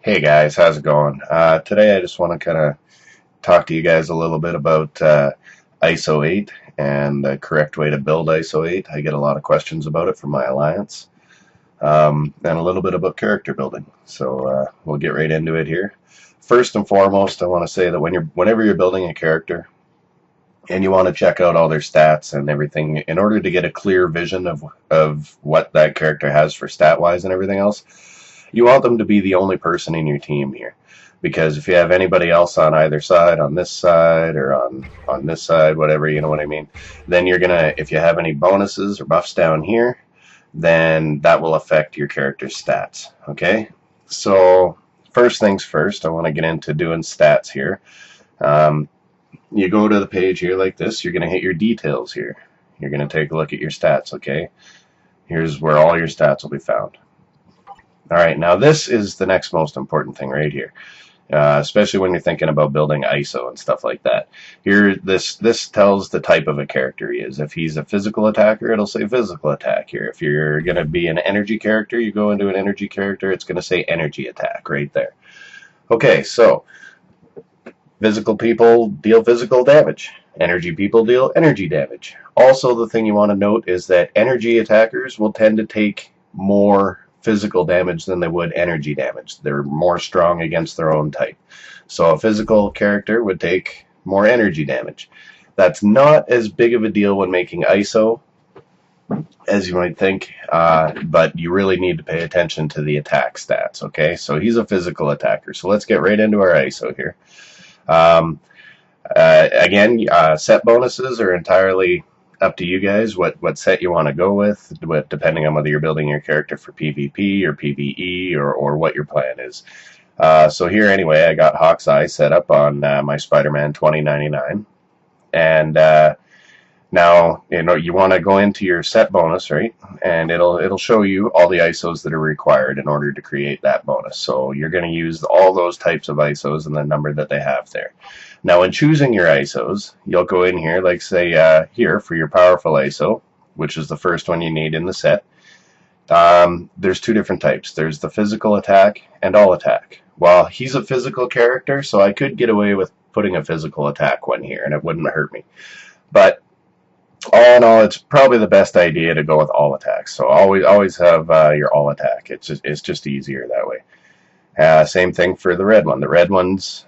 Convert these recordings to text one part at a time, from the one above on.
Hey guys, how's it going? Today I just want to kind of talk to you guys a little bit about ISO 8 and the correct way to build ISO 8. I get a lot of questions about it from my alliance, and a little bit about character building. So we'll get right into it here. First and foremost, I want to say that whenever you're building a character and you want to check out all their stats and everything, in order to get a clear vision of what that character has for stat wise and everything else, you want them to be the only person in your team here. Because if you have anybody else on either side, on this side or on this side, whatever, you know what I mean, then you're gonna, if you have any bonuses or buffs down here, then that will affect your character's stats. Okay, so first things first, I want to get into doing stats here. You go to the page here like this, you're going to hit your details here. You're going to take a look at your stats, okay? Here's where all your stats will be found. All right, now this is the next most important thing right here, especially when you're thinking about building ISO and stuff like that. Here, this tells the type of a character he is. If he's a physical attacker, it'll say physical attack here. If you're going to be an energy character, you go into an energy character, it's going to say energy attack right there. Okay, so physical people deal physical damage. Energy people deal energy damage. Also, the thing you want to note is that energy attackers will tend to take more physical damage than they would energy damage. They're more strong against their own type. So a physical character would take more energy damage. That's not as big of a deal when making ISO as you might think, but you really need to pay attention to the attack stats, okay? So he's a physical attacker. So let's get right into our ISO here. Again, set bonuses are entirely up to you guys, what set you want to go with, depending on whether you're building your character for PvP or PvE or what your plan is. So here anyway, I got Hawk's Eye set up on my Spider-Man 2099. And now you want to go into your set bonus, right? And it'll show you all the ISOs that are required in order to create that bonus. So you're going to use all those types of ISOs and the number that they have there. Now when choosing your ISOs, you'll go in here, like say here for your powerful ISO, which is the first one you need in the set. There's two different types. There's the physical attack and all attack. Well, he's a physical character, so I could get away with putting a physical attack one here, and it wouldn't hurt me. But all in all, it's probably the best idea to go with all attacks. So always have your all attack. It's just easier that way. Same thing for the red one. The red one's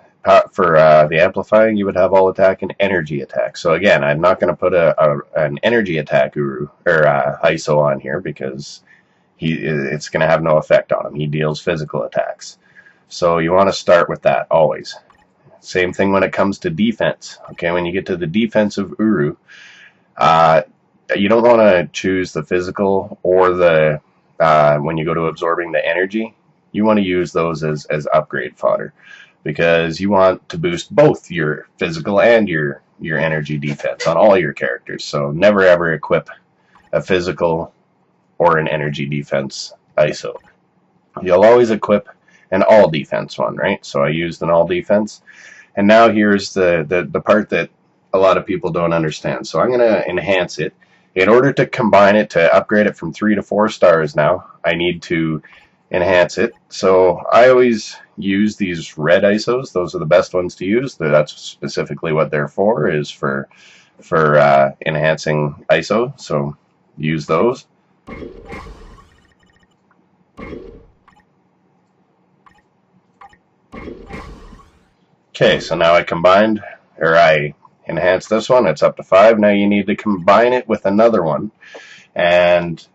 for the amplifying, you would have all attack and energy attack. So again, I'm not going to put an energy attack guru or ISO on here because it's going to have no effect on him. He deals physical attacks. So you want to start with that always. Same thing when it comes to defense. Okay, when you get to the defensive Uru, you don't want to choose the physical or the when you go to absorbing the energy, you want to use those as upgrade fodder, because you want to boost both your physical and your energy defense on all your characters. So never ever equip a physical or an energy defense ISO. You'll always equip an all defense one, right? So I used an all defense, and now here's the part that a lot of people don't understand. So I'm going to enhance it. In order to combine it, to upgrade it from 3 to 4 stars now, I need to enhance it. So I always use these red ISOs. Those are the best ones to use. That's specifically what they're for, is for enhancing ISO. So use those. Okay, so now I combined, or I enhanced this one. It's up to 5. Now you need to combine it with another one, and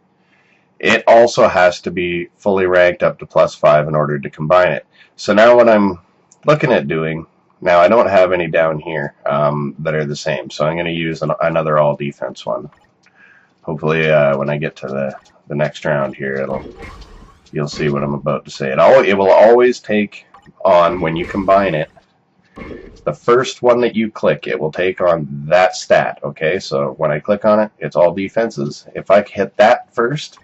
it also has to be fully ranked up to +5 in order to combine it. So now what I'm looking at doing, now I don't have any down here that are the same, so I'm going to use another all defense one. Hopefully when I get to the next round here, you'll see what I'm about to say. It will always take on, when you combine it, the first one that you click, it will take on that stat. Okay, so when I click on it, it's all defenses. If I hit that first,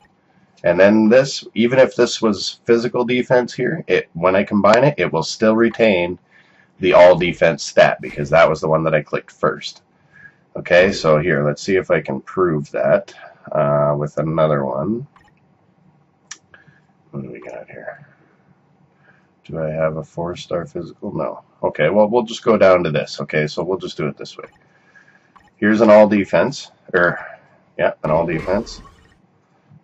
and then this, even if this was physical defense here, when I combine it, it will still retain the all defense stat, because that was the one that I clicked first. Okay, so here, let's see if I can prove that with another one. What do we got here? Do I have a 4-star physical? No. Okay, well, we'll just go down to this. Okay, so we'll just do it this way. Here's an all defense, an all defense.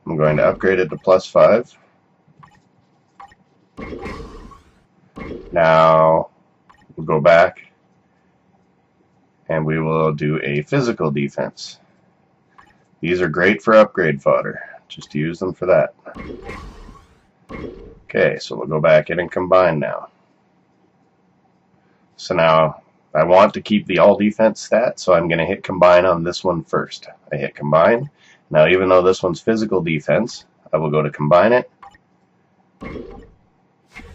I'm going to upgrade it to +5. Now, we'll go back and we will do a physical defense. These are great for upgrade fodder. Just use them for that. Okay, so we'll go back in and combine now. So now I want to keep the all defense stat, so I'm going to hit combine on this one first. I hit combine. Now even though this one's physical defense, I will go to combine it.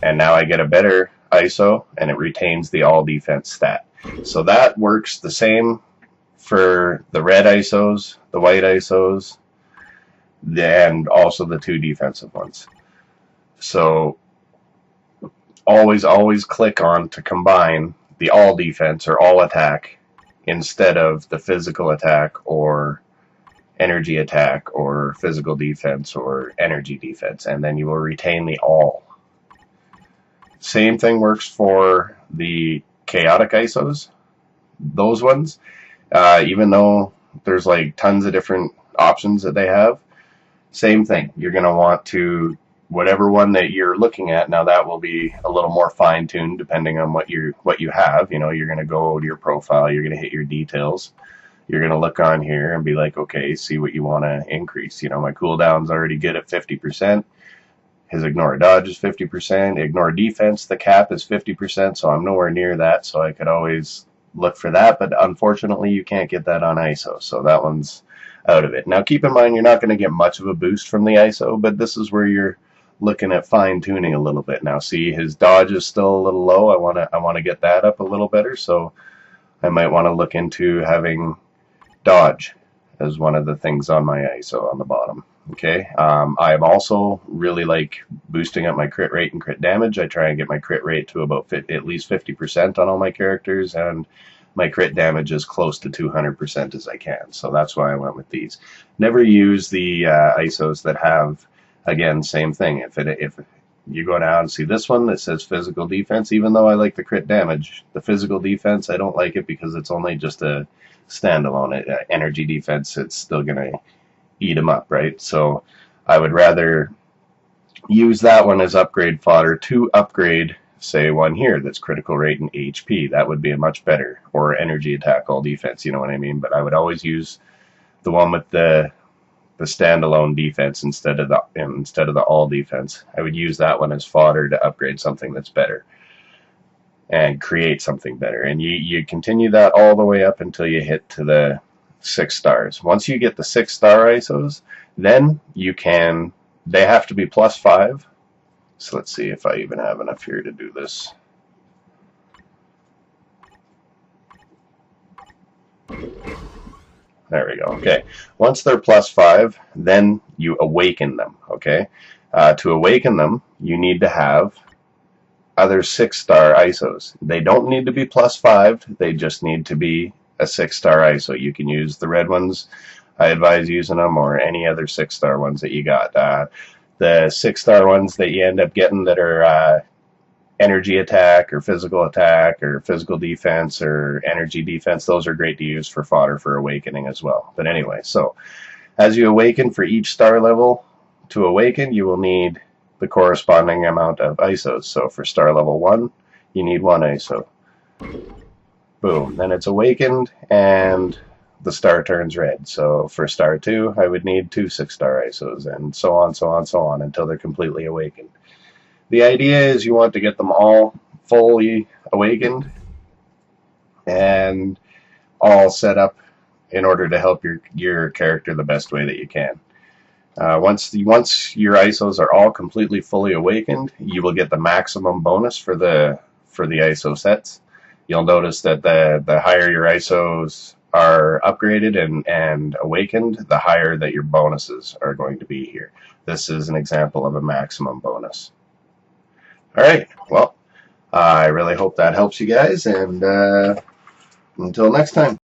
And now I get a better ISO, and it retains the all defense stat. So that works the same for the red ISOs, the white ISOs, and also the 2 defensive ones. So always click on to combine the all defense or all attack instead of the physical attack or energy attack or physical defense or energy defense, and then you will retain the all. Same thing works for the chaotic ISOs. Those ones, even though there's like tons of different options that they have, same thing. You're going to want to, whatever one that you're looking at, now that will be a little more fine-tuned depending on what you have. You know, you're going to go to your profile, you're going to hit your details, you're going to look on here and be like, okay, see what you want to increase. You know, my cooldown's already good at 50%. His ignore dodge is 50%. Ignore defense, the cap is 50%, so I'm nowhere near that, so I could always look for that, but unfortunately you can't get that on ISO, so that one's out of it. Now keep in mind you're not going to get much of a boost from the ISO, but this is where you're looking at fine-tuning a little bit. Now see, his dodge is still a little low. I want to get that up a little better, so I might want to look into having dodge as one of the things on my ISO on the bottom. Okay, I'm also really like boosting up my crit rate and crit damage. I try and get my crit rate to about at least 50% on all my characters, and my crit damage as close to 200% as I can. So that's why I went with these. Never use the ISOs that have, again, same thing. If you go down and see this one that says physical defense, even though I like the crit damage, the physical defense, I don't like it because it's only just a standalone. Energy defense, it's still going to eat them up, right? So I would rather use that one as upgrade fodder to upgrade, say, one here that's critical rate and HP. That would be a much better, or energy attack, all defense, you know what I mean? But I would always use the one with the standalone defense instead of the all defense. I would use that one as fodder to upgrade something that's better and create something better. And you continue that all the way up until you hit to the 6 stars. Once you get the 6-star ISOs, then you can, they have to be +5. So let's see if I even have enough here to do this. There we go. Okay. Once they're +5, then you awaken them. Okay. To awaken them, you need to have other 6-star ISOs. They don't need to be +5. They just need to be a 6-star ISO. You can use the red ones. I advise using them, or any other 6-star ones that you got. The 6-star ones that you end up getting that are energy attack or physical defense or energy defense, those are great to use for fodder for awakening as well. But anyway, so as you awaken, for each star level to awaken, you will need the corresponding amount of ISOs. So for star level 1, you need 1 ISO. Boom, then it's awakened and the star turns red. So for star 2, I would need 2 6-star ISOs, and so on until they're completely awakened. The idea is you want to get them all fully awakened and all set up in order to help your character the best way that you can. Once your ISOs are all completely fully awakened, you will get the maximum bonus for the ISO sets. You'll notice that the higher your ISOs are upgraded and awakened, the higher that your bonuses are going to be here. This is an example of a maximum bonus. Alright, well, I really hope that helps you guys, and until next time.